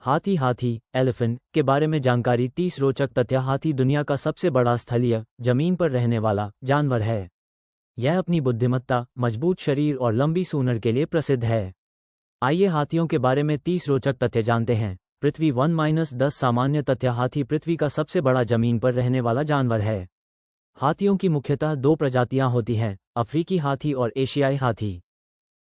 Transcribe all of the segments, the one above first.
हाथी एलिफेंट के बारे में जानकारी। 30 रोचक तथ्य। हाथी दुनिया का सबसे बड़ा स्थलीय जमीन पर रहने वाला जानवर है। यह अपनी बुद्धिमत्ता, मजबूत शरीर और लंबी सूंड के लिए प्रसिद्ध है। आइए हाथियों के बारे में 30 रोचक तथ्य जानते हैं। पृथ्वी 1-10 सामान्य तथ्य। हाथी पृथ्वी का सबसे बड़ा जमीन पर रहने वाला जानवर है। हाथियों की मुख्यतः 2 प्रजातियां होती हैं, अफ्रीकी हाथी और एशियाई हाथी।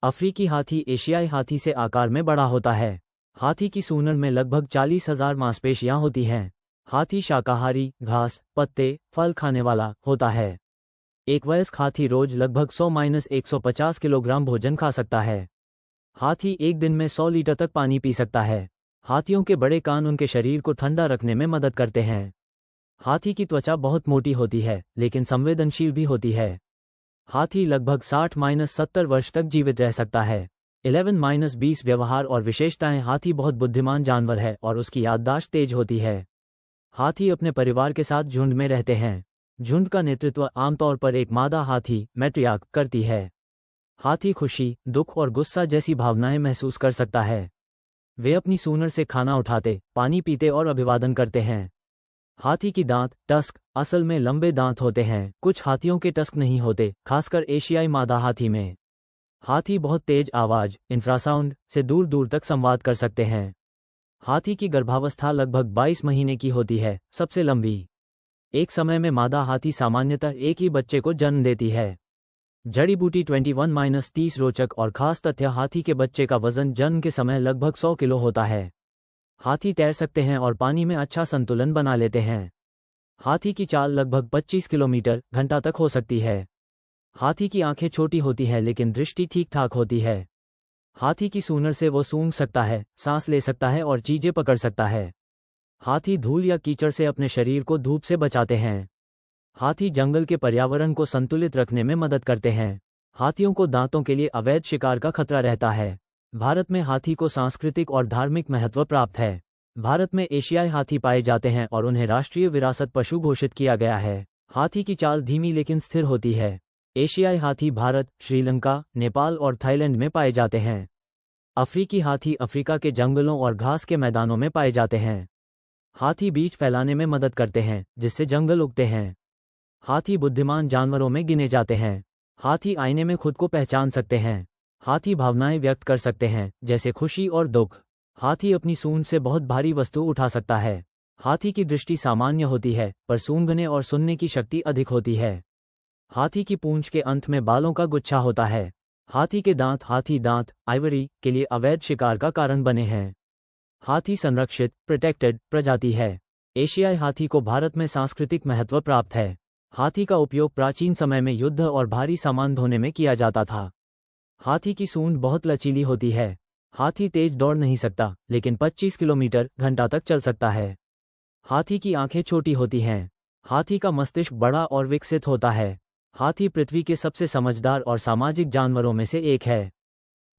अफ्रीकी हाथी एशियाई हाथी से आकार में बड़ा होता है। हाथी की सूंड में लगभग 40,000 मांसपेशियां होती हैं। हाथी शाकाहारी, घास, पत्ते, फल खाने वाला होता है। एक वयस्क हाथी रोज लगभग 100-150 किलोग्राम भोजन खा सकता है। हाथी एक दिन में 100 लीटर तक पानी पी सकता है। हाथियों के बड़े कान उनके शरीर को ठंडा रखने में मदद करते हैं। हाथी की त्वचा बहुत मोटी होती है, लेकिन संवेदनशील भी होती है। हाथी लगभग 60-70 वर्ष तक जीवित रह सकता है। 11-20 व्यवहार और विशेषताएं। हाथी बहुत बुद्धिमान जानवर है और उसकी याददाश्त तेज होती है। हाथी अपने परिवार के साथ झुंड में रहते हैं। झुंड का नेतृत्व आमतौर पर एक मादा हाथी मैट्रियार्क करती है। हाथी खुशी, दुख और गुस्सा जैसी भावनाएं महसूस कर सकता है। वे अपनी सूंड से खाना उठाते, पानी पीते और अभिवादन करते हैं। हाथी की दांत, टस्क, असल में लंबे दांत होते हैं। कुछ हाथियों के टस्क नहीं होते, खासकर एशियाई मादा हाथी में। हाथी बहुत तेज आवाज, इंफ्रासाउंड से दूर दूर तक संवाद कर सकते हैं। हाथी की गर्भावस्था लगभग 22 महीने की होती है, सबसे लंबी। एक समय में मादा हाथी सामान्यतः एक ही बच्चे को जन्म देती है। जड़ी बूटी 21-30 रोचक और खास तथ्य। हाथी के बच्चे का वजन जन्म के समय लगभग 100 किलो होता है। हाथी तैर सकते हैं और पानी में अच्छा संतुलन बना लेते हैं। हाथी की चाल लगभग 25 किलोमीटर घंटा तक हो सकती है। हाथी की आंखें छोटी होती हैं लेकिन दृष्टि ठीक ठाक होती है। हाथी की सूंड से वो सूंघ सकता है, सांस ले सकता है और चीजें पकड़ सकता है। हाथी धूल या कीचड़ से अपने शरीर को धूप से बचाते हैं। हाथी जंगल के पर्यावरण को संतुलित रखने में मदद करते हैं। हाथियों को दांतों के लिए अवैध शिकार का खतरा रहता है। भारत में हाथी को सांस्कृतिक और धार्मिक महत्व प्राप्त है। भारत में एशियाई हाथी पाए जाते हैं और उन्हें राष्ट्रीय विरासत पशु घोषित किया गया है। हाथी की चाल धीमी लेकिन स्थिर होती है। एशियाई हाथी भारत, श्रीलंका, नेपाल और थाईलैंड में पाए जाते हैं। अफ्रीकी हाथी अफ्रीका के जंगलों और घास के मैदानों में पाए जाते हैं। हाथी बीज फैलाने में मदद करते हैं, जिससे जंगल उगते हैं। हाथी बुद्धिमान जानवरों में गिने जाते हैं। हाथी आईने में खुद को पहचान सकते हैं। हाथी भावनाएं व्यक्त कर सकते हैं, जैसे खुशी और दुख। हाथी अपनी सूंड से बहुत भारी वस्तु उठा सकता है। हाथी की दृष्टि सामान्य होती है, पर सूंघने और सुनने की शक्ति अधिक होती है। हाथी की पूंछ के अंत में बालों का गुच्छा होता है। हाथी के दांत, हाथी दांत आइवरी के लिए अवैध शिकार का कारण बने हैं। हाथी संरक्षित प्रोटेक्टेड प्रजाति है। एशियाई हाथी को भारत में सांस्कृतिक महत्व प्राप्त है। हाथी का उपयोग प्राचीन समय में युद्ध और भारी सामान ढोने में किया जाता था। हाथी की सूंड बहुत लचीली होती है। हाथी तेज दौड़ नहीं सकता, लेकिन 25 किलोमीटर घंटा तक चल सकता है। हाथी की आंखें छोटी होती हैं। हाथी का मस्तिष्क बड़ा और विकसित होता है। हाथी पृथ्वी के सबसे समझदार और सामाजिक जानवरों में से एक है।